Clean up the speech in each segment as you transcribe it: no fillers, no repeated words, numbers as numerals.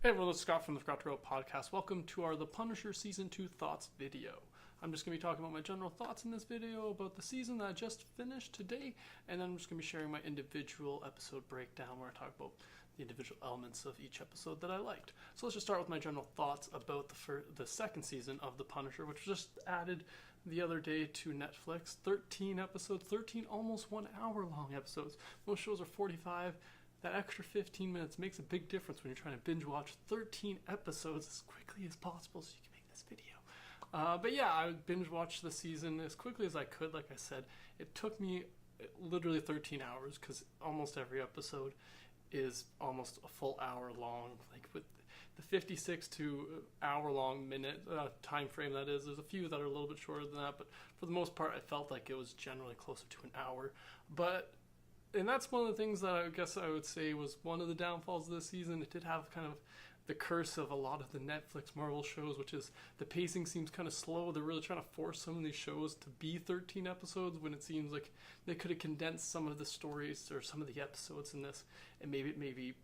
Hey everyone, this is Scott from the Forgot to Row podcast. Welcome to our The Punisher Season 2 Thoughts video. I'm just going to be talking about my general thoughts in this video about the season that I just finished today, and then I'm just going to be sharing my individual episode breakdown where I talk about the individual elements of each episode that I liked. So let's just start with my general thoughts about the second season of The Punisher, which was just added the other day to Netflix. 13 episodes, 13 almost 1 hour long episodes. Most shows are 45. That extra 15 minutes makes a big difference when you're trying to binge watch 13 episodes as quickly as possible so you can make this video. But yeah, I binge watched the season as quickly as I could. Like I said, it took me literally 13 hours because almost every episode is almost a full hour long. Like with the 56 to hour long minute time frame that is, there's a few that are a little bit shorter than that, but for the most part I felt like it was generally closer to an hour. And that's one of the things that I guess I would say was one of the downfalls of this season. It did have kind of the curse of a lot of the Netflix Marvel shows, which is the pacing seems kind of slow. They're really trying to force some of these shows to be 13 episodes when it seems like they could have condensed some of the stories or some of the episodes in this and maybe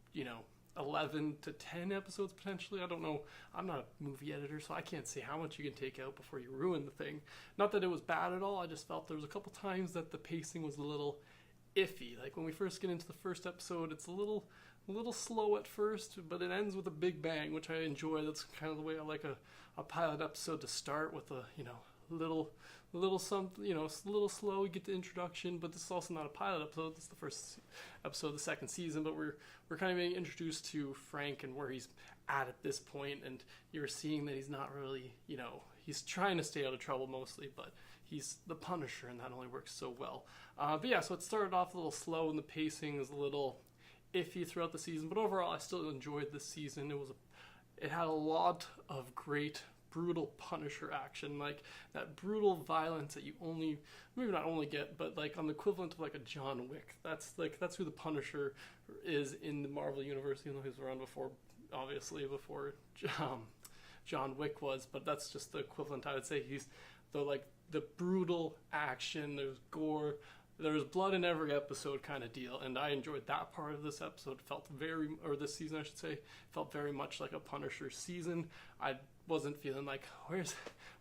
11 to 10 episodes potentially. I don't know. I'm not a movie editor, so I can't say how much you can take out before you ruin the thing. Not that it was bad at all. I just felt there was a couple times that the pacing was a little iffy. Like when we first get into the first episode, it's a little slow at first, but it ends with a big bang, which I enjoy. That's kind of the way I like a pilot episode to start, with a little something, a little slow. We get the introduction, but this is also not a pilot episode. This is the first episode of the second season, but we're kind of being introduced to Frank and where he's at this point, and you're seeing that he's not really, he's trying to stay out of trouble mostly, but he's the Punisher, and that only works so well. But yeah, so it started off a little slow, and the pacing is a little iffy throughout the season. But overall, I still enjoyed this season. It had a lot of great, brutal Punisher action, like that brutal violence that you maybe not only get, but like on the equivalent of like a John Wick. That's who the Punisher is in the Marvel universe, even though he was around before, obviously before John Wick was. But that's just the equivalent. I would say he's the brutal action. There's gore, there's blood in every episode kind of deal, and I enjoyed that part of this episode. This season I should say, felt very much like a Punisher season. I wasn't feeling like, why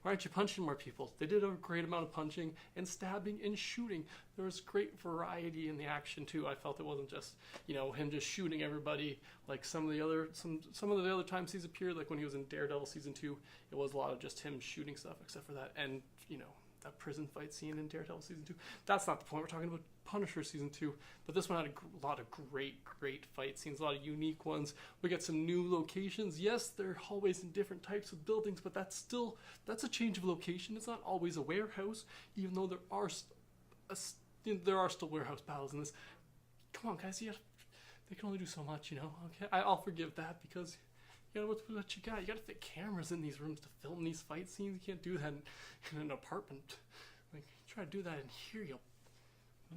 aren't you punching more people? They did a great amount of punching and stabbing and shooting. There was great variety in the action too. I felt it wasn't just him just shooting everybody like some of the other times he's appeared, like when he was in Daredevil season 2. It was a lot of just him shooting stuff, except for that, and that prison fight scene in Daredevil season 2. That's not the point. We're talking about Punisher season 2. But this one had a lot of great fight scenes, a lot of unique ones. We got some new locations. Yes, they're always in different types of buildings, but that's a change of location. It's not always a warehouse, even though there are still warehouse battles in this. Come on, guys, they can only do so much, Okay, I'll forgive that because what you got? You got to fit cameras in these rooms to film these fight scenes. You can't do that in an apartment. Like, you try to do that in here, you'll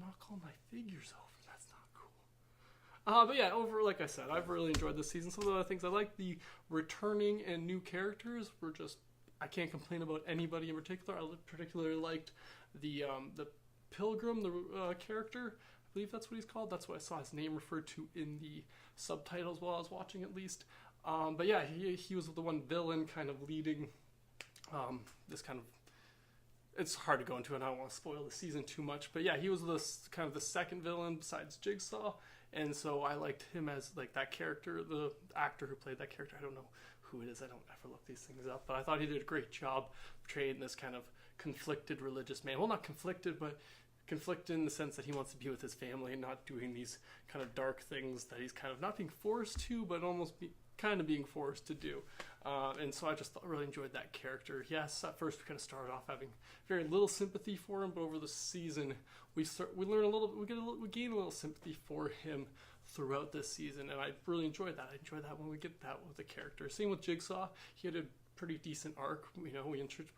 knock all my figures over. That's not cool. But yeah, like I said, I've really enjoyed this season. Some of the other things I like, the returning and new characters were just, I can't complain about anybody in particular. I particularly liked the Pilgrim, the character. I believe that's what he's called. That's what I saw his name referred to in the subtitles while I was watching, at least. But yeah, he was the one villain kind of leading this kind of, it's hard to go into, and I don't want to spoil the season too much, but yeah, he was the second villain besides Jigsaw, and so I liked him as like that character, the actor who played that character. I don't know who it is, I don't ever look these things up, but I thought he did a great job portraying this kind of conflicted religious man. Well, not conflicted, but conflicted in the sense that he wants to be with his family and not doing these kind of dark things that he's kind of not being forced to, but almost kind of being forced to do. And so I just really enjoyed that character. Yes, at first we kind of started off having very little sympathy for him, but over the season we gain a little sympathy for him throughout this season, and I really enjoyed that. I enjoyed that when we get that with the character. Same with Jigsaw. He had a pretty decent arc. We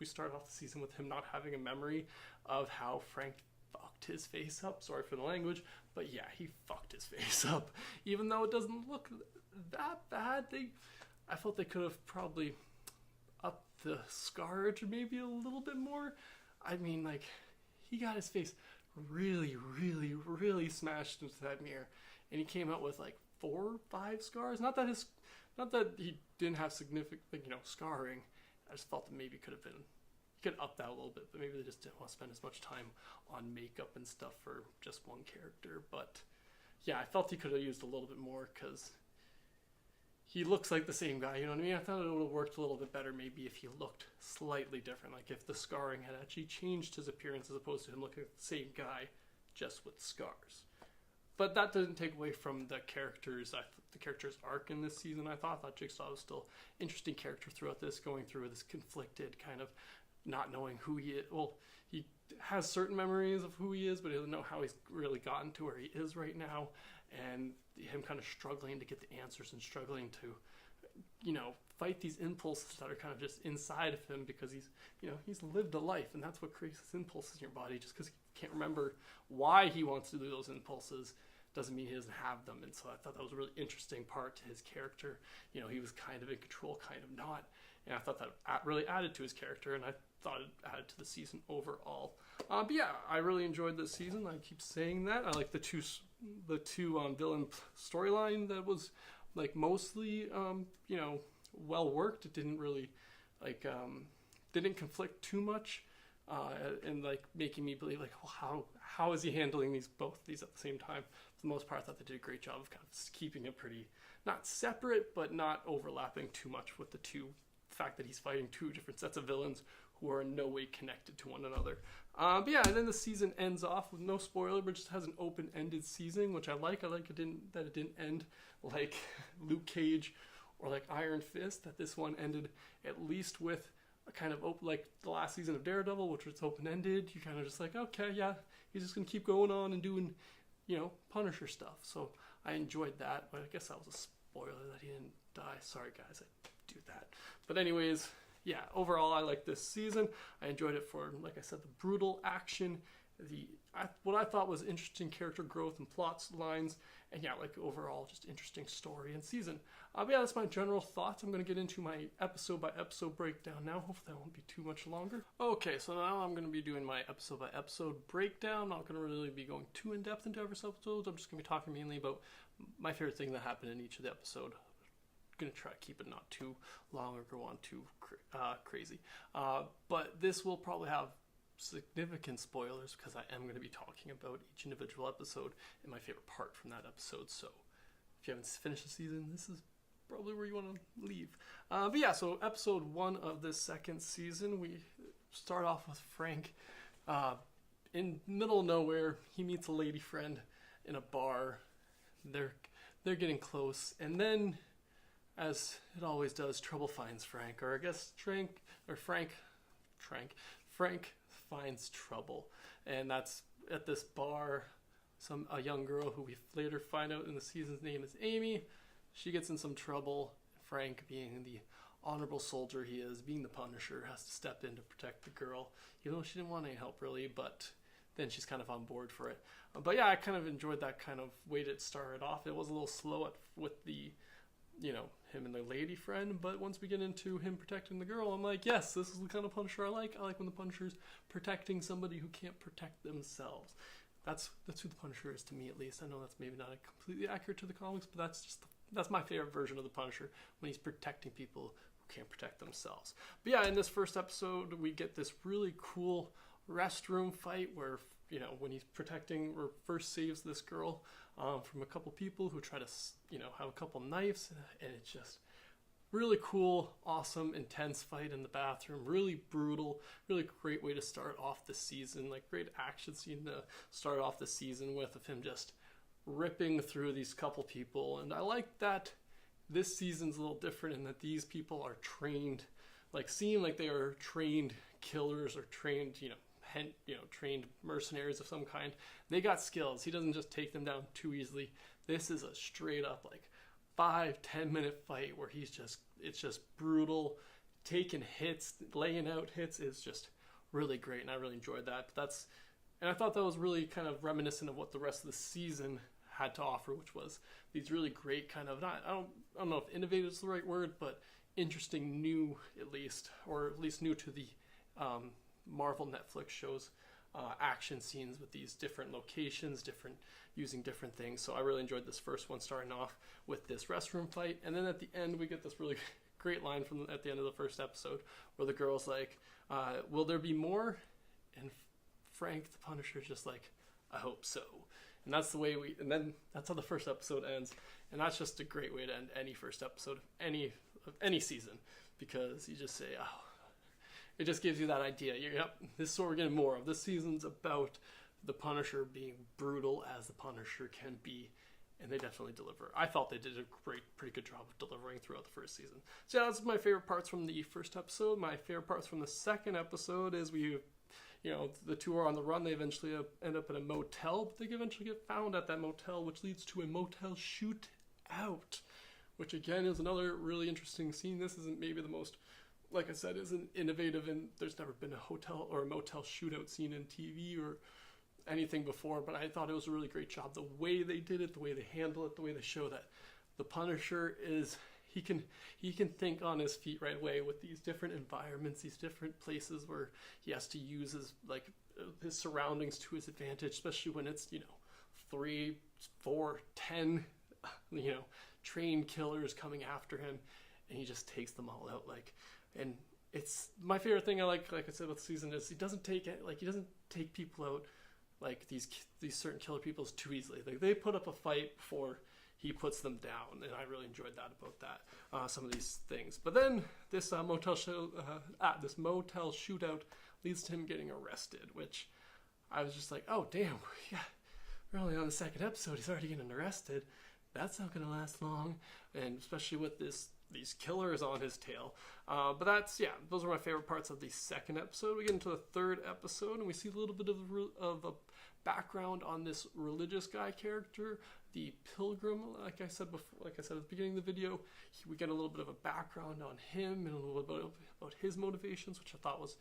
started off the season with him not having a memory of how Frank fucked his face up. Sorry for the language, but yeah, he fucked his face up. Even though it doesn't look that bad, I felt they could have probably upped the scarage maybe a little bit more. I mean, like, he got his face really smashed into that mirror, and he came out with like 4 or 5 scars. Not that he didn't have significant, scarring. I just felt that maybe he could up that a little bit, but maybe they just didn't want to spend as much time on makeup and stuff for just one character. But yeah, I felt he could have used a little bit more because he looks like the same guy, you know what I mean? I thought it would have worked a little bit better maybe if he looked slightly different, like if the scarring had actually changed his appearance as opposed to him looking like the same guy just with scars. But that doesn't take away from the character's arc in this season. I thought Jigsaw was still an interesting character throughout this, going through this conflicted kind of not knowing who he is. Well, he has certain memories of who he is, but he doesn't know how he's really gotten to where he is right now, and him kind of struggling to get the answers and struggling to, fight these impulses that are kind of just inside of him because he's lived a life, and that's what creates these impulses in your body. Just because he can't remember why he wants to do those impulses doesn't mean he doesn't have them. And so I thought that was a really interesting part to his character. He was kind of in control, kind of not. And I thought that really added to his character, and I thought it added to the season overall. But yeah, I really enjoyed this season. I keep saying that. I like the two villain storyline that was mostly well worked. It didn't really didn't conflict too much, and making me believe how is he handling both these at the same time. For the most part, I thought they did a great job of kind of keeping it pretty not separate but not overlapping too much with the fact that he's fighting two different sets of villains who are in no way connected to one another. But yeah, and then the season ends off with no spoiler, but just has an open-ended season, which I like. I like it didn't end like Luke Cage or like Iron Fist, that this one ended at least with a kind of like the last season of Daredevil, which was open-ended. You kind of just okay, yeah, he's just going to keep going on and doing, Punisher stuff. So I enjoyed that, but I guess that was a spoiler that he didn't die. Sorry, guys, I do that. But anyways, yeah, overall, I like this season. I enjoyed it for, like I said, the brutal action, what I thought was interesting character growth and plot lines, and yeah, overall, just interesting story and season. But yeah, that's my general thoughts. I'm going to get into my episode-by-episode breakdown now. Hopefully that won't be too much longer. Okay, so now I'm going to be doing my episode-by-episode breakdown. I'm not going to really be going too in-depth into every episode. I'm just going to be talking mainly about my favorite thing that happened in each of the episode. Going to try to keep it not too long or go on too crazy. But this will probably have significant spoilers because I am going to be talking about each individual episode and my favorite part from that episode. So if you haven't finished the season, this is probably where you want to leave. But yeah, so episode 1 of this second season, we start off with Frank in middle of nowhere. He meets a lady friend in a bar. They're getting close, and then, as it always does, trouble finds Frank, or I guess Frank finds trouble, and that's at this bar. A young girl who we later find out in the season's name is Amy. She gets in some trouble. Frank, being the honorable soldier he is, being the Punisher, has to step in to protect the girl, even though she didn't want any help really, but then she's kind of on board for it. But yeah, I kind of enjoyed that kind of way it started off. It was a little slow with the him and the lady friend, but once we get into him protecting the girl, I'm like, yes, this is the kind of Punisher I like. I like when the Punisher's protecting somebody who can't protect themselves. That's who the Punisher is to me, at least. I know that's maybe not completely accurate to the comics, but that's my favorite version of the Punisher, when he's protecting people who can't protect themselves. But yeah, in this first episode, we get this really cool restroom fight where, when he's protecting or first saves this girl from a couple people who try to, have a couple knives, and it's just really cool, awesome, intense fight in the bathroom. Really brutal, really great way to start off the season. Great action scene to start off the season with, of him just ripping through these couple people. And I like that this season's a little different in that these people are trained, seem like they are trained killers or trained, trained mercenaries of some kind. They got skills. He doesn't just take them down too easily. This is a straight up 5-10 minute fight where it's just brutal, taking hits, laying out hits. Is just really great, and I really enjoyed that. And I thought that was really kind of reminiscent of what the rest of the season had to offer, which was these really great kind of, I don't know if innovative is the right word, but interesting, new at least, or at least new to the Marvel Netflix shows, action scenes with these different locations, using different things. So I really enjoyed this first one, starting off with this restroom fight, and then at the end we get this really great line from at the end of the first episode where the girl's like, will there be more? And Frank the Punisher is just like, I hope so. And that's the way and then that's how the first episode ends. And that's just a great way to end any first episode of any season, because you just say, oh, it just gives you that idea. Yep, this is what we're getting more of. This season's about the Punisher being brutal as the Punisher can be, and they definitely deliver. I thought they did a pretty good job of delivering throughout the first season. So yeah, that's my favorite parts from the first episode. My favorite parts from the second episode is the two are on the run. They eventually end up in a motel, but they eventually get found at that motel, which leads to a motel shootout, which again is another really interesting scene. This isn't maybe the most, like I said, isn't innovative, and there's never been a hotel or a motel shootout scene in TV or anything before, but I thought it was a really great job. The way they did it, the way they handle it, the way they show that the Punisher he can think on his feet right away with these different environments, these different places where he has to use his surroundings to his advantage, especially when it's 3, 4, 10 trained killers coming after him, and he just takes them all out. And it's my favorite thing I like I said with the season is he doesn't take people out like these certain killer peoples too easily. Like they put up a fight before he puts them down, and I really enjoyed that about that. Some of these things, but then this motel shootout leads to him getting arrested, which I was just like, oh damn, yeah, we're only on the second episode. He's already getting arrested. That's not going to last long, and especially with these killers on his tail. But those are my favorite parts of the second episode. We get into the third episode, and we see a little bit of a background on this religious guy character, the Pilgrim. Like I said at the beginning of the video, we get a little bit of a background on him and a little bit about his motivations, which I thought was.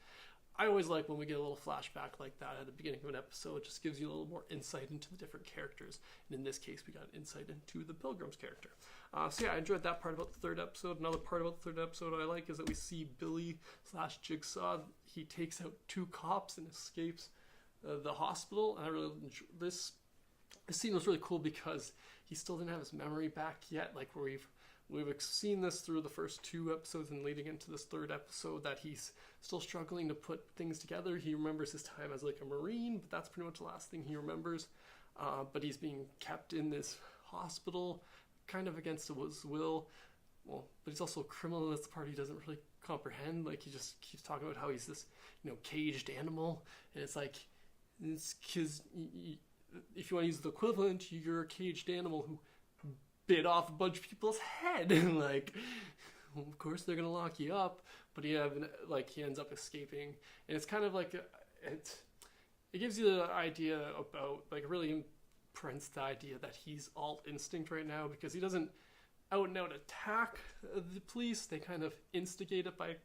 I always like when we get a little flashback like that at the beginning of an episode. It just gives you a little more insight into the different characters. And in this case, we got insight into the Pilgrim's character. I enjoyed that part about the third episode. Another part about the third episode I like is that we see Billy/Jigsaw. He takes out 2 cops and escapes the hospital. And I really enjoy this scene was really cool because he still didn't have his memory back yet. Like we've seen this through the first 2 episodes and leading into this third episode that he's still struggling to put things together. He remembers his time as like a Marine, but that's pretty much the last thing he remembers. But he's being kept in this hospital kind of against his will. Well, but he's also a criminal. That's the part he doesn't really comprehend. Like he just keeps talking about how he's this, caged animal. And it's like, it's because if you want to use the equivalent, you're a caged animal who bit off a bunch of people's head. And well, of course they're gonna lock you up, but he ends up escaping, and it's kind of like it gives you the idea about really imprints the idea that he's all instinct right now, because he doesn't out and out attack the police. They kind of instigate it by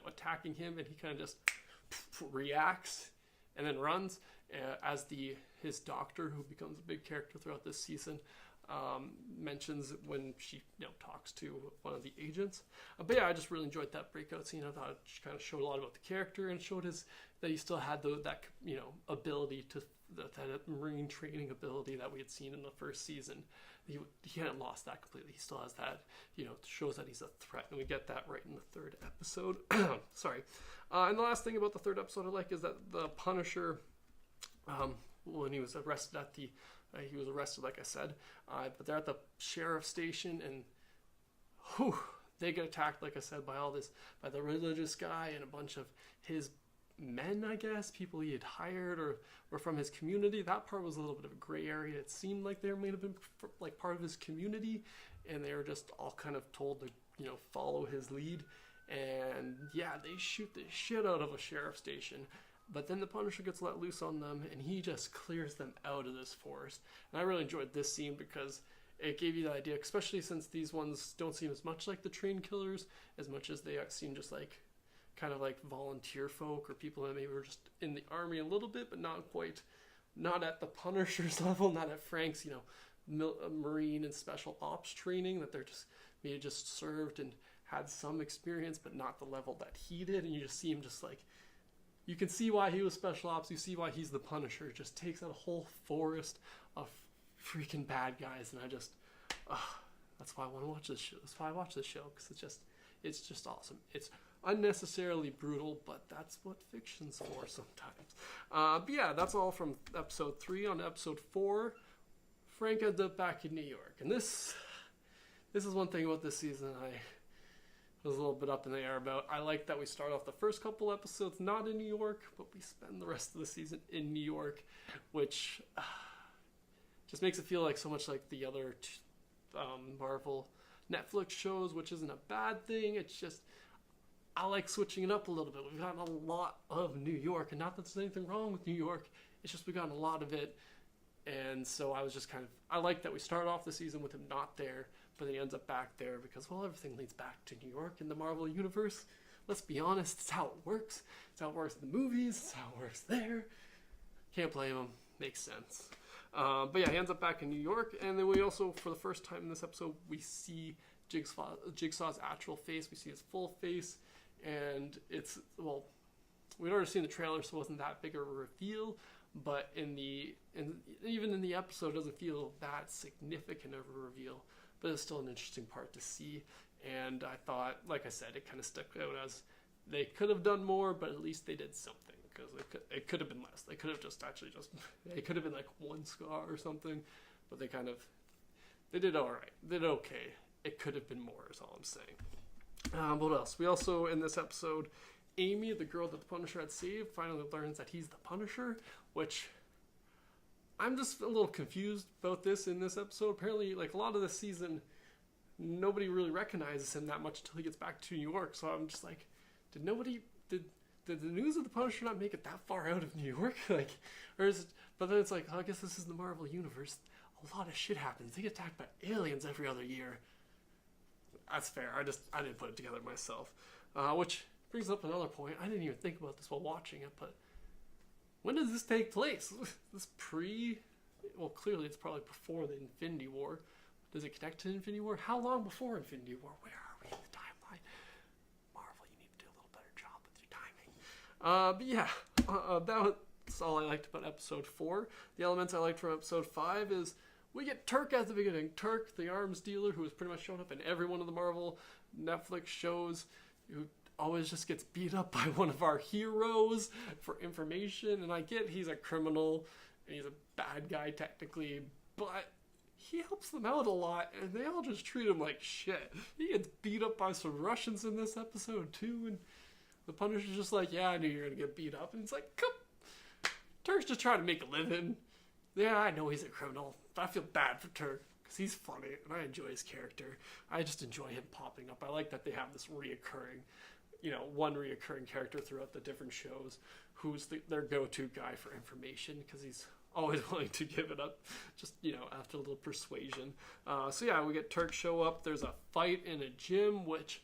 attacking him, and he kind of just reacts and then runs. As his doctor, who becomes a big character throughout this season, mentions when she talks to one of the agents. But yeah, I just really enjoyed that breakout scene. I thought it kind of showed a lot about the character and showed that he still had that ability to that Marine training ability that we had seen in the first season. He hadn't lost that completely. He still has that, shows that he's a threat, and we get that right in the third episode. Sorry. And the last thing about the third episode I like is that the Punisher, when he was arrested he was arrested, like I said, but they're at the sheriff's station, and they get attacked, like I said, by the religious guy and a bunch of his men, I guess, people he had hired or were from his community. That part was a little bit of a gray area. It seemed like they may have been part of his community, and they were just all kind of told to follow his lead. And yeah, they shoot the shit out of a sheriff's station. But then the Punisher gets let loose on them, and he just clears them out of this forest. And I really enjoyed this scene because it gave you the idea, especially since these ones don't seem as much like the trained killers, as much as they seem just kind of like volunteer folk or people that maybe were just in the army a little bit, but not at the Punisher's level, not at Frank's, Marine and special ops training, that they're just served and had some experience, but not the level that he did. And you just see him just you can see why he was special ops. You see why he's the Punisher. It just takes out a whole forest of freaking bad guys, and that's why I want to watch this show. That's why I watch this show, because it's just awesome. It's unnecessarily brutal, but that's what fiction's for sometimes. But yeah, that's all from episode 3. On episode 4, Frank ended up back in New York, and this is one thing about this season I was a little bit up in the air about. I like that we start off the first couple episodes not in New York, but we spend the rest of the season in New York, which just makes it feel like so much like the other Marvel Netflix shows, which isn't a bad thing. It's just, I like switching it up a little bit. We've gotten a lot of New York, and not that there's anything wrong with New York, it's just we've gotten a lot of it. And so I was just I like that we started off the season with him not there, but then he ends up back there because, well, everything leads back to New York in the Marvel Universe. Let's be honest, it's how it works. It's how it works in the movies. It's how it works there. Can't blame him. Makes sense. But yeah, he ends up back in New York, and then we also, for the first time in this episode, we see Jigsaw's actual face. We see his full face, and it's, well, we'd already seen the trailer, so it wasn't that big of a reveal, but even in the episode, it doesn't feel that significant of a reveal, but it's still an interesting part to see. And I thought, like I said, it kind of stuck out as they could have done more, but at least they did something, because it could have been less. They could have they could have been like one scar or something, but they did all right. They did okay. It could have been more, is all I'm saying. What else? We also, in this episode, Amy, the girl that the Punisher had saved, finally learns that he's the Punisher, which I'm just a little confused about this in this episode. Apparently, like, a lot of this season, nobody really recognizes him that much until he gets back to New York. So I'm just like, did the news of the Punisher not make it that far out of New York? Like, or is it, but then it's like, oh, I guess this is the Marvel Universe. A lot of shit happens. They get attacked by aliens every other year. That's fair. I didn't put it together myself. Which brings up another point. I didn't even think about this while watching it, but when does this take place? This well, clearly it's probably before the Infinity War. Does it connect to Infinity War? How long before Infinity War? Where are we in the timeline? Marvel, you need to do a little better job with your timing. But yeah, that's all I liked about episode 4. The elements I liked from episode 5 is we get Turk at the beginning. Turk, the arms dealer, who has pretty much shown up in every one of the Marvel Netflix shows, who always just gets beat up by one of our heroes for information. And I get he's a criminal and he's a bad guy technically, but he helps them out a lot, and they all just treat him like shit. He gets beat up by some Russians in this episode too, and the Punisher's just like, yeah, I knew you were gonna get beat up. And it's like, come. Turk's just trying to make a living. Yeah, I know he's a criminal, but I feel bad for Turk because he's funny and I enjoy his character. I just enjoy him popping up. I like that they have this one reoccurring character throughout the different shows who's their go-to guy for information, because he's always willing to give it up, just, after a little persuasion. So yeah, we get Turk show up. There's a fight in a gym, which,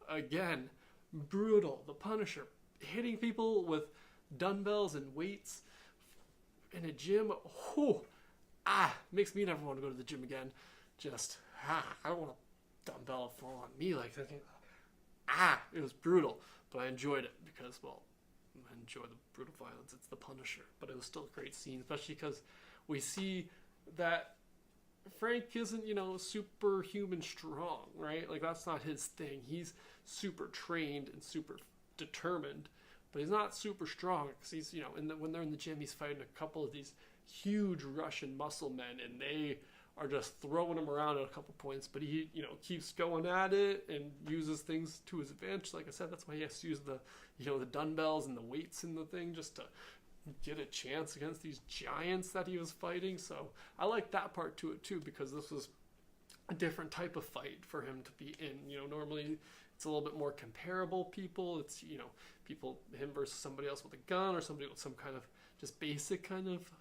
again, brutal. The Punisher hitting people with dumbbells and weights in a gym. Makes me never want to go to the gym again. Just, I don't want a dumbbell fall on me like that. It was brutal, but I enjoyed it because, well, I enjoy the brutal violence. It's the Punisher, but it was still a great scene, especially because we see that Frank isn't, superhuman strong, right? Like, that's not his thing. He's super trained and super determined, but he's not super strong, because he's, when they're in the gym, he's fighting a couple of these huge Russian muscle men, and they are just throwing him around at a couple points, but he, keeps going at it and uses things to his advantage. Like I said, that's why he has to use the, the dumbbells and the weights in the thing just to get a chance against these giants that he was fighting. So I like that part to it too, because this was a different type of fight for him to be in. Normally it's a little bit more comparable people. It's, him versus somebody else with a gun, or somebody with some kind of just basic kind of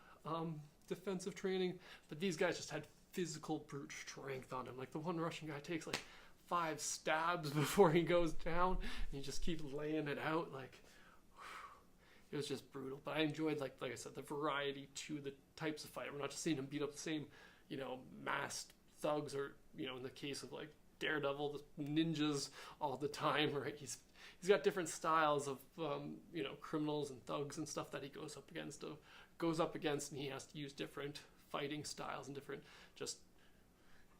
defensive training. But these guys just had physical brute strength on him. Like, the one Russian guy takes like 5 stabs before he goes down, and he just keeps laying it out. Like, it was just brutal. But I enjoyed, like I said, the variety to the types of fight. We're not just seeing him beat up the same, masked thugs, or, in the case of, like, Daredevil, just ninjas all the time, right? He's got different styles of criminals and thugs and stuff that he goes up against, and he has to use different fighting styles and different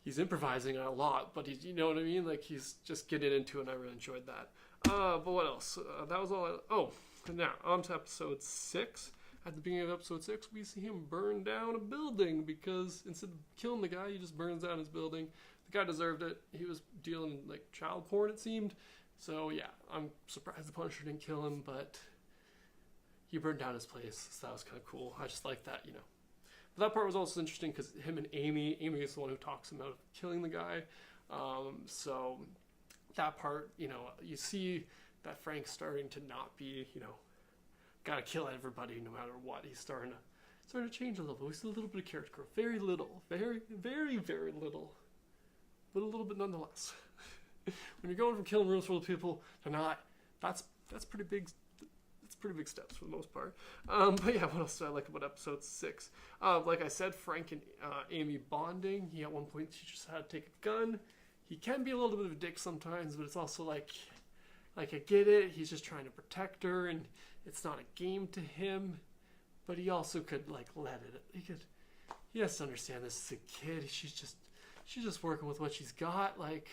he's improvising a lot, but he's, you know what I mean? Like, he's just getting into it, and I really enjoyed that. But what else? That was all. Now, on to episode 6. At the beginning of episode 6, we see him burn down a building, because instead of killing the guy, he just burns down his building. The guy deserved it. He was dealing, like, child porn, it seemed. So, yeah, I'm surprised the Punisher didn't kill him, but he burned down his place, so that was kind of cool. I just like that, But that part was also interesting because him and Amy is the one who talks him out of killing the guy. So that part, you see that Frank's starting to not be, gotta kill everybody no matter what. He's starting to change a little. We see a little bit of character growth. Very little. Very, very, very little. But a little bit nonetheless. When you're going from killing rooms full of people to not, that's pretty big. Pretty big steps for the most part. But yeah, what else do I like about episode 6? Like I said, Frank and Amy bonding. He at one point teaches how to take a gun. He can be a little bit of a dick sometimes, but it's also like I get it. He's just trying to protect her, and it's not a game to him. But he also could let it. He has to understand this is a kid. She's just working with what she's got. Like,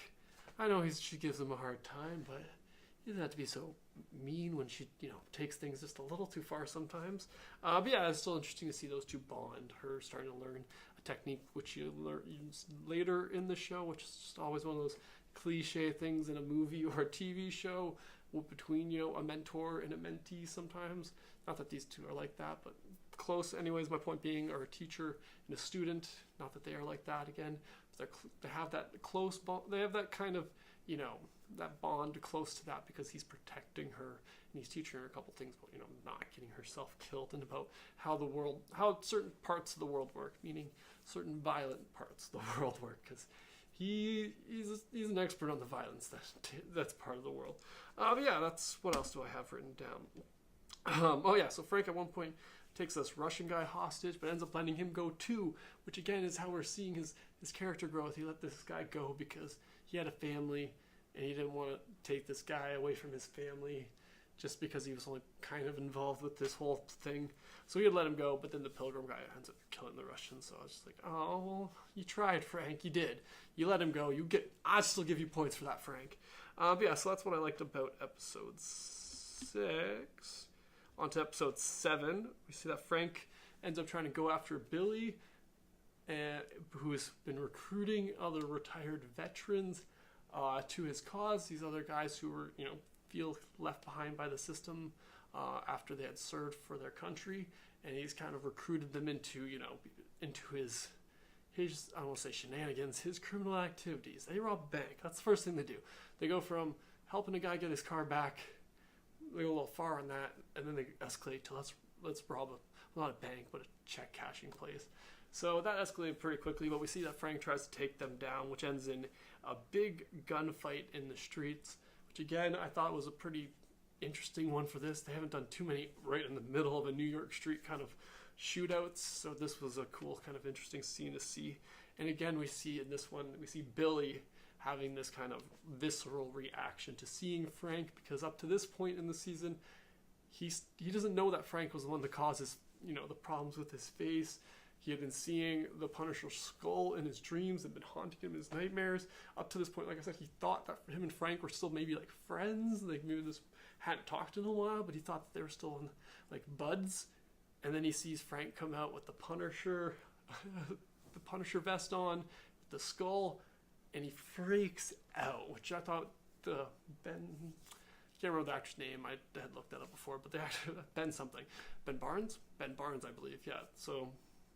I know she gives him a hard time, but he doesn't have to be so mean when she, takes things just a little too far sometimes. But yeah, it's still interesting to see those two bond. Her starting to learn a technique which you learn later in the show, which is just always one of those cliche things in a movie or a TV show between, a mentor and a mentee sometimes. Not that these two are like that, but close. Anyways, my point being, or a teacher and a student. Not that they are like that again. But they have that close bond. They have that kind of, that bond close to that because he's protecting her and he's teaching her a couple things about, not getting herself killed and about how certain parts of the world work, meaning certain violent parts of the world work, because he's an expert on the violence that's part of the world. But yeah, that's what else do I have written down? So Frank at one point takes this Russian guy hostage, but ends up letting him go too, which again is how we're seeing his character growth. He let this guy go because he had a family, and he didn't want to take this guy away from his family just because he was only kind of involved with this whole thing. So he had let him go, but then the Pilgrim guy ends up killing the Russians. So I was just like, oh, well, you tried, Frank. You did. You let him go. I'd still give you points for that, Frank. But yeah, so that's what I liked about episode 6. On to episode 7. We see that Frank ends up trying to go after Billy, who has been recruiting other retired veterans to his cause. These other guys who were, feel left behind by the system after they had served for their country, and he's kind of recruited them into his I don't want to say shenanigans, his criminal activities. They rob a bank. That's the first thing they do. They go from helping a guy get his car back, they go a little far on that, and then they escalate to let's rob not a bank, but a check cashing place. So that escalated pretty quickly, but we see that Frank tries to take them down, which ends in a big gunfight in the streets, which again, I thought was a pretty interesting one for this. They haven't done too many right in the middle of a New York street kind of shootouts, so this was a cool kind of interesting scene to see. And again, we see Billy having this kind of visceral reaction to seeing Frank, because up to this point in the season, he doesn't know that Frank was the one that causes, the problems with his face. He had been seeing the Punisher's skull in his dreams and been haunting him in his nightmares. Up to this point, like I said, he thought that him and Frank were still maybe like friends. Like maybe this hadn't talked in a while, but he thought that they were still like buds. And then he sees Frank come out with the Punisher vest on, with the skull, and he freaks out, which I thought I can't remember the actor's name. I had looked that up before, but the actor, Ben Barnes, I believe, yeah. So,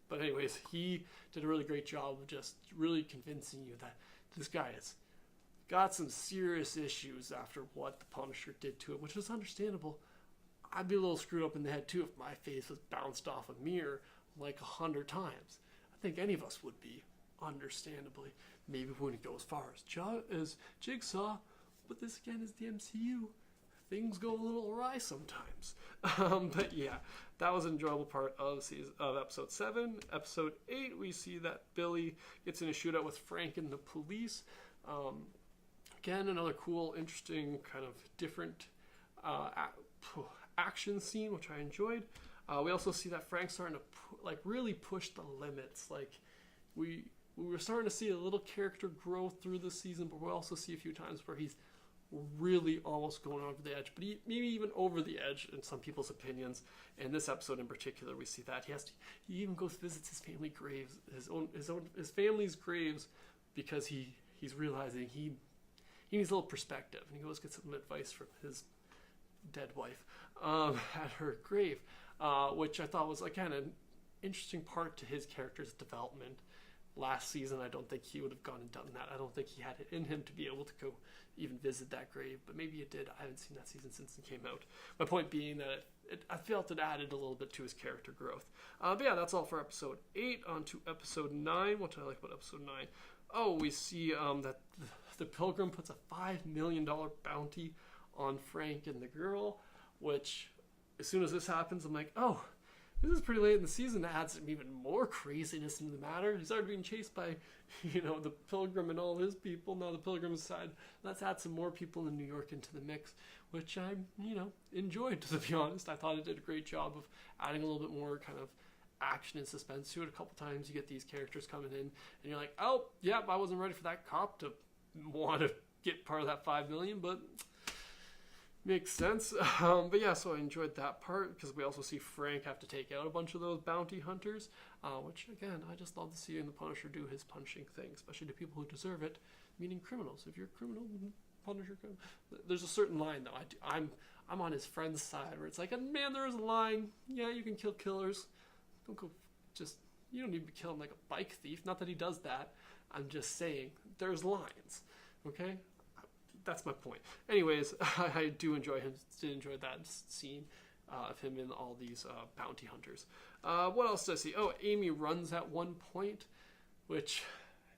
but anyways, he did a really great job of just really convincing you that this guy has got some serious issues after what the Punisher did to him, which is understandable. I'd be a little screwed up in the head too if my face was bounced off a mirror like 100 times. I think any of us would be, understandably. Maybe we wouldn't go as far as Jigsaw, but this again is the MCU. Things go a little awry sometimes. But yeah, that was an enjoyable part of episode 7. Episode 8, we see that Billy gets in a shootout with Frank and the police. Again, another cool, interesting, kind of different action scene, which I enjoyed. We also see that Frank's starting to really push the limits. Like we were starting to see a little character growth through the season, but we also see a few times where he's really almost going over the edge, but maybe even over the edge in some people's opinions. In this episode in particular, we see that he even goes visits his family graves, his family's graves, because he's realizing he needs a little perspective, and he goes get some advice from his dead wife at her grave, which I thought was, again, an interesting part to his character's development. Last season, I don't think he would have gone and done that. I don't think he had it in him to be able to go even visit that grave, but maybe it did. I haven't seen that season since it came out. My point being that I felt it added a little bit to his character growth. But yeah, that's all for episode 8. On to episode 9. What did I like about episode 9? Oh, we see that the Pilgrim puts a $5 million bounty on Frank and the girl, which as soon as this happens, I'm like, oh, this is pretty late in the season. That adds some even more craziness into the matter. He's already being chased by, the Pilgrim and all his people. Now the Pilgrim's side. Let's add some more people in New York into the mix, which I, enjoyed, to be honest. I thought it did a great job of adding a little bit more kind of action and suspense to it. A couple times you get these characters coming in, and you're like, oh, yeah, I wasn't ready for that cop to want to get part of that $5 million, but makes sense. But yeah, so I enjoyed that part, because we also see Frank have to take out a bunch of those bounty hunters, which, again, I just love to see in the Punisher do his punching thing, especially to people who deserve it, meaning criminals. If you're a criminal, Punisher, there's a certain line, though. I'm on his friend's side, where it's like, man, there is a line. Yeah, you can kill killers. Don't go you don't need to be killing like a bike thief. Not that he does that. I'm just saying, there's lines, okay? That's my point. Anyways, I did enjoy that scene of him in all these bounty hunters. What else did I see? Oh, Amy runs at one point, which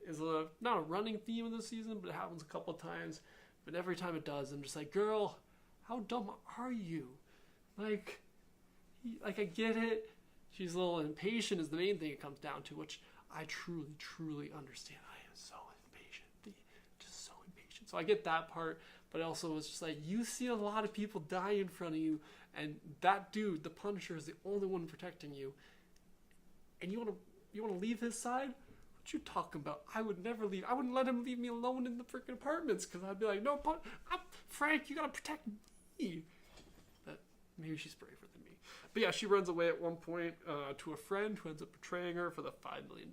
is not a running theme of the season, but it happens a couple of times. But every time it does, I'm just like, girl, how dumb are you? Like I get it. She's a little impatient is the main thing it comes down to, which I truly, truly understand. I am so impatient. Just so impatient. So I get that part, but also it's just like, you see a lot of people die in front of you, and that dude, the Punisher, is the only one protecting you, and you want to leave his side? What you talking about? I would never leave. I wouldn't let him leave me alone in the freaking apartments, because I'd be like, no, Frank, you gotta protect me. But maybe she's braver than me. But yeah, she runs away at one point to a friend who ends up betraying her for the $5 million.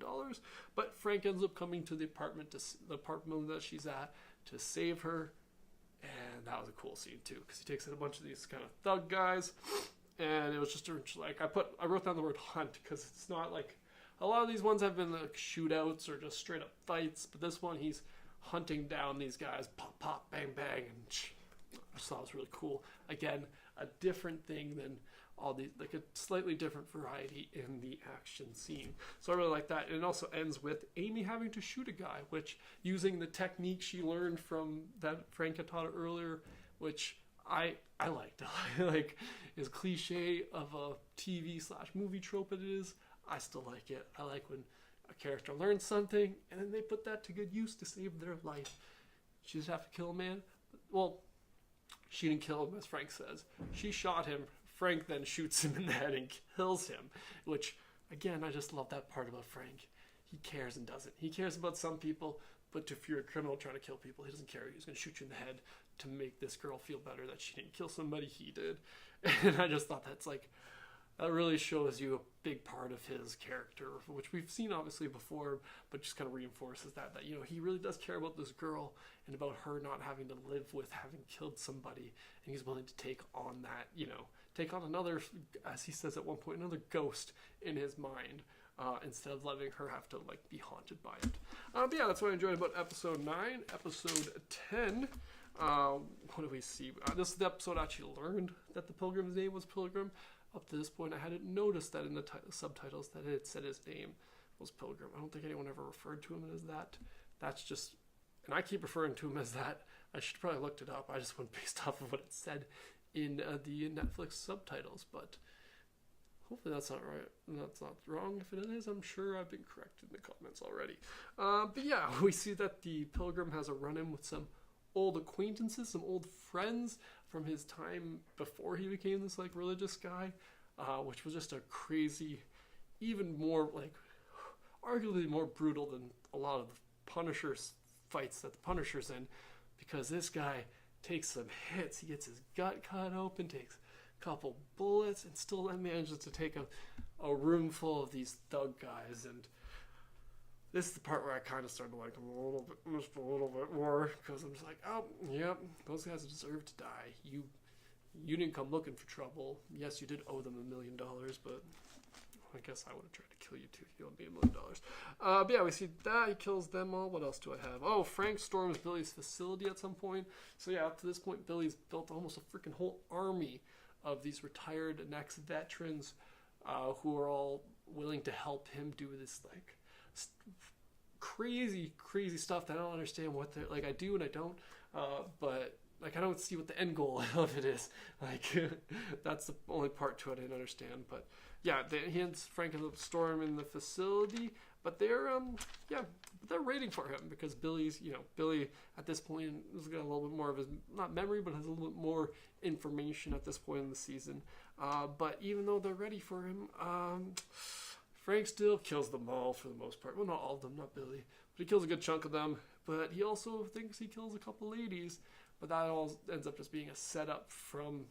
But Frank ends up coming to the apartment that she's at to save her. And that was a cool scene too, because he takes in a bunch of these kind of thug guys. And it was just like, I wrote down the word hunt, because it's not like, a lot of these ones have been like shootouts or just straight up fights. But this one, he's hunting down these guys, pop, pop, bang, bang. And I just thought it was really cool. Again, a different thing than all these, like a slightly different variety in the action scene. So I really like that. And it also ends with Amy having to shoot a guy, which, using the technique she learned from that Frank had taught her earlier, which I liked. Like, as cliche of a TV/movie trope it is, I still like it. I like when a character learns something and then they put that to good use to save their life. She just have to kill a man. Well, she didn't kill him, as Frank says. She shot him. Frank then shoots him in the head and kills him, which, again, I just love that part about Frank. He cares and doesn't. He cares about some people, but if you're a criminal trying to kill people, he doesn't care. He's going to shoot you in the head to make this girl feel better that she didn't kill somebody. He did. And I just thought that really shows you a big part of his character, which we've seen obviously before, but just kind of reinforces that he really does care about this girl and about her not having to live with having killed somebody, and he's willing to take on that, take on another, as he says at one point, another ghost in his mind, instead of letting her have to be haunted by it. But yeah, that's what I enjoyed about episode 9. Episode 10, what do we see? This is the episode I actually learned that the Pilgrim's name was Pilgrim. Up to this point, I hadn't noticed that in the subtitles that it said his name was Pilgrim. I don't think anyone ever referred to him as that. That's just, and I keep referring to him as that. I should probably looked it up. I just went based off of what it said in the Netflix subtitles, but hopefully that's not right. That's not wrong. If it is, I'm sure I've been corrected in the comments already. But yeah, we see that the Pilgrim has a run-in with some old acquaintances, some old friends from his time before he became this like religious guy, which was just a crazy, even more like arguably more brutal than a lot of the Punisher's fights that the Punisher's in, because this guy takes some hits. He gets his gut cut open, takes a couple bullets, and still manages to take a room full of these thug guys. And this is the part where I kind of started to like him just a little bit more, because I'm just like, oh, yep, those guys deserve to die. You didn't come looking for trouble. Yes, you did owe them $1 million, but I guess I would have tried to kill you too if you owed me $1 million. But yeah, we see that. He kills them all. What else do I have? Oh, Frank storms Billy's facility at some point. So yeah, up to this point, Billy's built almost a freaking whole army of these retired and ex-veterans who are all willing to help him do this like crazy stuff that I don't understand what they're like. I do and I don't, but like I don't see what the end goal of it is. Like that's the only part to it I didn't understand. But yeah, Frank ends up storming the facility, but they're waiting for him because Billy at this point has got a little bit more of his not memory, but has a little bit more information at this point in the season. But even though they're ready for him, Frank still kills them all for the most part. Well, not all of them, not Billy, but he kills a good chunk of them. But he also thinks he kills a couple ladies, but that all ends up just being a setup from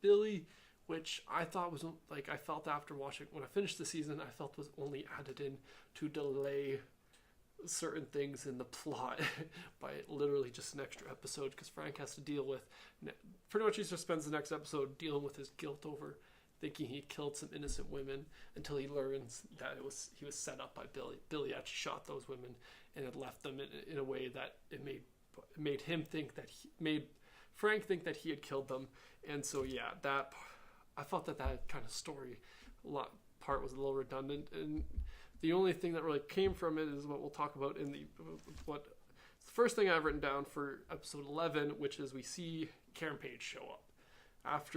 Billy, which I thought was like, I felt after watching, when I finished the season, I felt was only added in to delay certain things in the plot by literally just an extra episode, because Frank has to deal with, pretty much he just spends the next episode dealing with his guilt over thinking he killed some innocent women until he learns that he was set up by Billy. Billy actually shot those women and had left them in a way that it made him think that made Frank think that he had killed them. And so yeah, that I felt that kind of story part was a little redundant, and the only thing that really came from it is what we'll talk about in the first thing I've written down for episode 11, which is we see Karen Page show up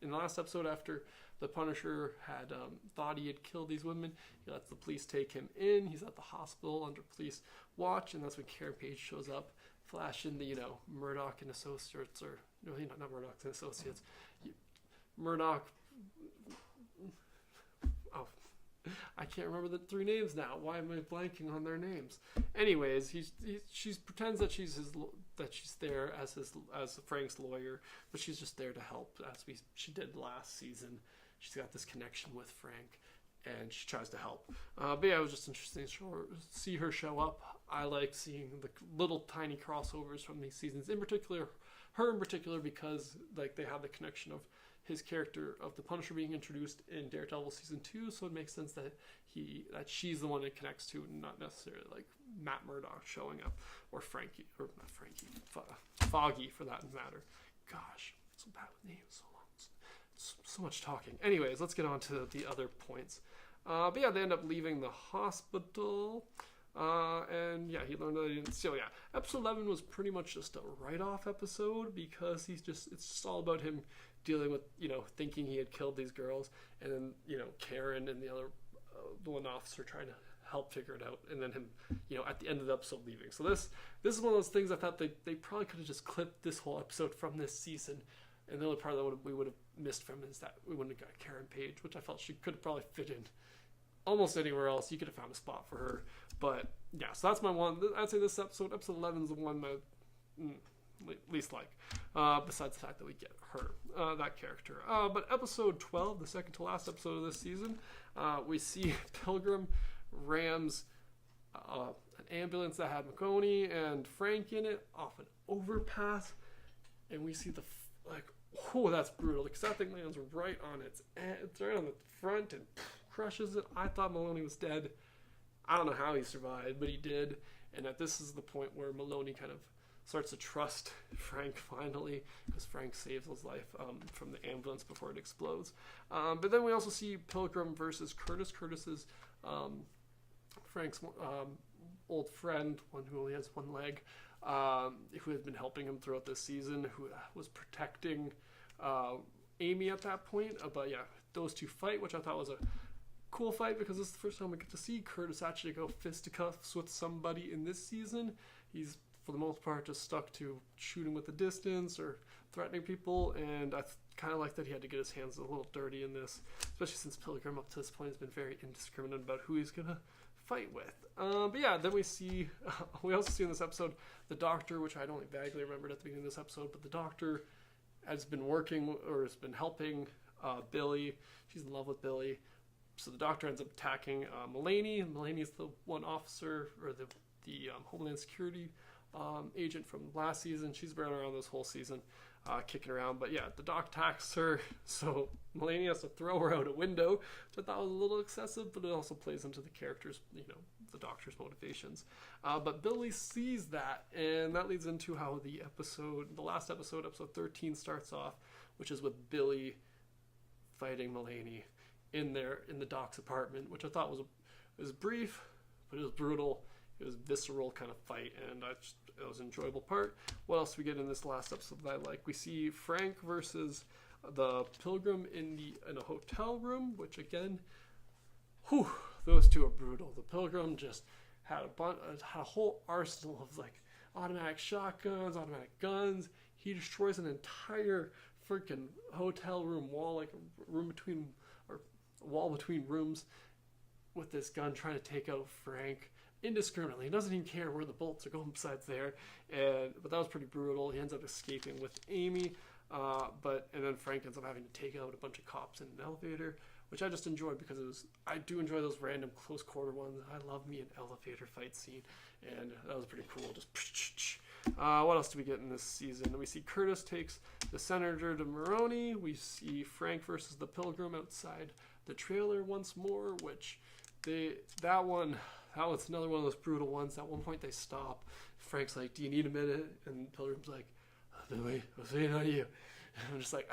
in the last episode after the Punisher had thought he had killed these women. He lets the police take him in. He's at the hospital under police watch, and that's when Karen Page shows up, flashing the Murdoch and Associates, or no, not Murdoch and Associates. Murdoch. Oh, I can't remember the three names now. Why am I blanking on their names? Anyways, she pretends that she's there as Frank's lawyer, but she's just there to help, as she did last season. She's got this connection with Frank, and she tries to help. But yeah, it was just interesting to see her show up. I like seeing the little tiny crossovers from these seasons, her in particular, because like they have the connection of his character of the Punisher being introduced in Daredevil season 2, so it makes sense that she's the one it connects to, not necessarily like Matt Murdock showing up, or Frankie, or not Frankie, Foggy for that matter. Gosh, so bad with names, so long, so much talking. Anyways, let's get on to the other points. But yeah, they end up leaving the hospital. And yeah, he learned that he didn't steal. Yeah, episode 11 was pretty much just a write-off episode, because it's just all about him dealing with, thinking he had killed these girls, and then, Karen and the other one officer trying to help figure it out, and then him, at the end of the episode leaving. So this is one of those things I thought they probably could have just clipped this whole episode from this season, and the only part that we would have missed from is that we wouldn't have got Karen Page, which I felt she could have probably fit in almost anywhere else. You could have found a spot for her. But yeah, so that's my one. I'd say this episode 11 is the one that least like, besides the fact that we get her, that character. But episode 12, the second to last episode of this season, we see Pilgrim rams an ambulance that had McConey and Frank in it off an overpass, and we see that's brutal, because that thing lands right on it's right on the front and crushes it. I thought Maloney was dead. I don't know how he survived, but he did. And this is the point where Maloney kind of starts to trust Frank finally, because Frank saves his life from the ambulance before it explodes. But then we also see Pilgrim versus Curtis. Curtis is Frank's old friend, one who only has one leg, who had been helping him throughout this season, who was protecting Amy at that point. But yeah, those two fight, which I thought was a cool fight, because this is the first time we get to see Curtis actually go fisticuffs with somebody in this season. He's for the most part, just stuck to shooting with the distance or threatening people, and I kind of like that he had to get his hands a little dirty in this, especially since Pilgrim up to this point has been very indiscriminate about who he's gonna fight with. But yeah, then we also see in this episode the Doctor, which I only vaguely remembered at the beginning of this episode, but the Doctor has been working or has been helping Billy. She's in love with Billy. So the Doctor ends up attacking Mulaney. Mulaney is the one officer, or the Homeland Security agent from last season. She's been around this whole season, kicking around. But yeah, the Doc attacks her, so Mulaney has to throw her out a window, which I thought was a little excessive, but it also plays into the character's, the Doctor's motivations. But Billy sees that, and that leads into how the last episode, episode 13, starts off, which is with Billy fighting Mulaney in the Doc's apartment, which I thought was brief, but it was brutal. It was a visceral kind of fight, and it was an enjoyable part. What else do we get in this last episode that I like? We see Frank versus the Pilgrim in a hotel room, which again, those two are brutal. The Pilgrim just had a whole arsenal of like automatic shotguns, automatic guns. He destroys an entire freaking hotel room wall, like a wall between rooms, with this gun, trying to take out Frank indiscriminately. He doesn't even care where the bullets are going besides there. But that was pretty brutal. He ends up escaping with Amy, and then Frank ends up having to take out a bunch of cops in an elevator, which I just enjoyed because I do enjoy those random close quarter ones. I love me an elevator fight scene, and that was pretty cool. Just what else do we get in this season? We see Curtis takes the Senator to Maroney. We see Frank versus the Pilgrim outside the trailer once more, which that was another one of those brutal ones. At one point they stop. Frank's like, "Do you need a minute?" And Pilgrim's like, "Wait, I was waiting on you." And I'm just like,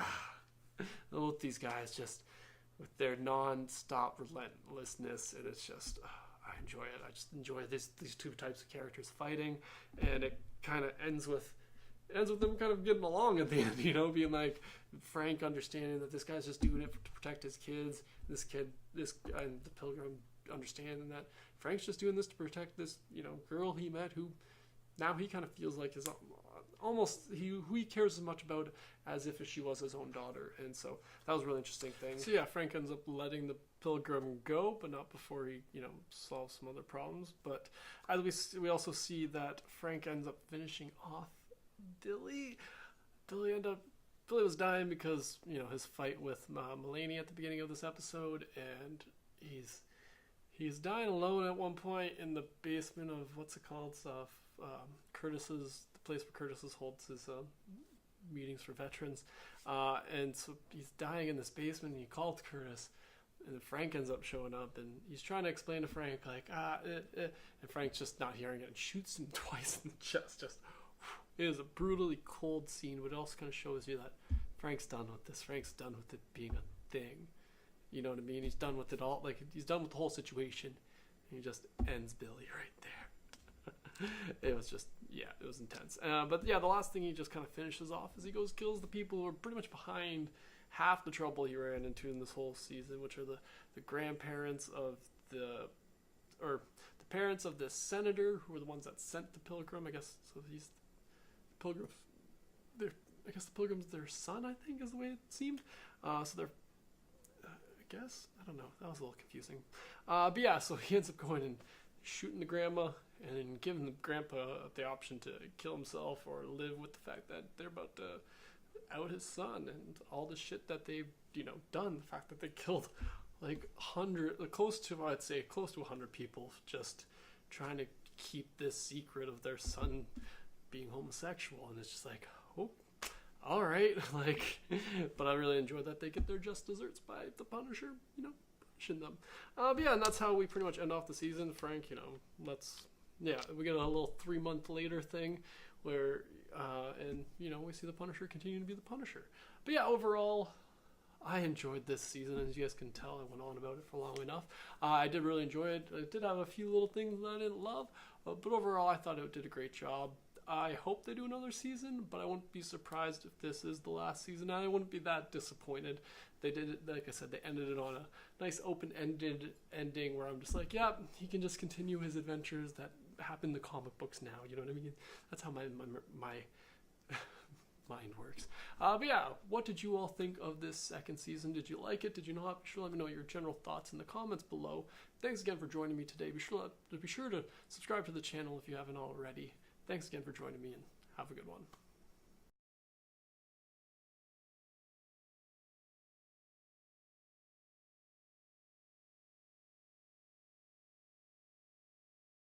both these guys just with their non-stop relentlessness, and it's just I enjoy it. I just enjoy these two types of characters fighting, and it kind of ends with them kind of getting along at the end, being like Frank understanding that this guy's just doing it to protect his kids. This guy, and the Pilgrim understanding that Frank's just doing this to protect this, girl he met, who now he kind of feels like is almost who he cares as much about as if she was his own daughter. And so that was a really interesting thing. So yeah, Frank ends up letting the Pilgrim go, but not before he, solves some other problems. But as we also see that Frank ends up finishing off Billy. Billy was dying because, his fight with Mulaney at the beginning of this episode, and he's dying alone at one point in the basement of what's it called? Curtis's, the place where Curtis holds his meetings for veterans, and so he's dying in this basement. And he called Curtis, and then Frank ends up showing up, and he's trying to explain to Frank like and Frank's just not hearing it and shoots him twice in the chest. It is a brutally cold scene, but it also kind of shows you that Frank's done with this. Frank's done with it being a thing. You know what I mean? He's done with it all. Like, he's done with the whole situation. And he just ends Billy right there. It was just, it was intense. But yeah, the last thing he just kind of finishes off is he goes kills the people who are pretty much behind half the trouble he ran into in this whole season, which are the grandparents of the parents of the senator, who were the ones that sent the Pilgrim, I guess. So he's Pilgrim. I guess the Pilgrim's their son, I think, is the way it seemed. So they're, I guess, I don't know. That was a little confusing. But yeah, so he ends up going and shooting the grandma and giving the grandpa the option to kill himself or live with the fact that they're about to out his son and all the shit that they've, done. The fact that they killed close to 100 people just trying to keep this secret of their son being homosexual. And it's just like, all right, but I really enjoyed that they get their just desserts by the Punisher, punishing them. But yeah, and that's how we pretty much end off the season. Frank, we get a little 3-month later thing where, we see the Punisher continue to be the Punisher. But yeah, overall, I enjoyed this season. As you guys can tell, I went on about it for long enough. I did really enjoy it. I did have a few little things that I didn't love, but overall, I thought it did a great job. I hope they do another season, but I wouldn't be surprised if this is the last season. I wouldn't be that disappointed. They did it, like I said, they ended it on a nice open-ended ending where I'm just like, yeah, he can just continue his adventures that happen in the comic books now. You know what I mean? That's how my mind works. But yeah, what did you all think of this second season? Did you like it? Did you not? Be sure to let me know your general thoughts in the comments below. Thanks again for joining me today. Be sure to subscribe to the channel if you haven't already. Thanks again for joining me, and have a good one.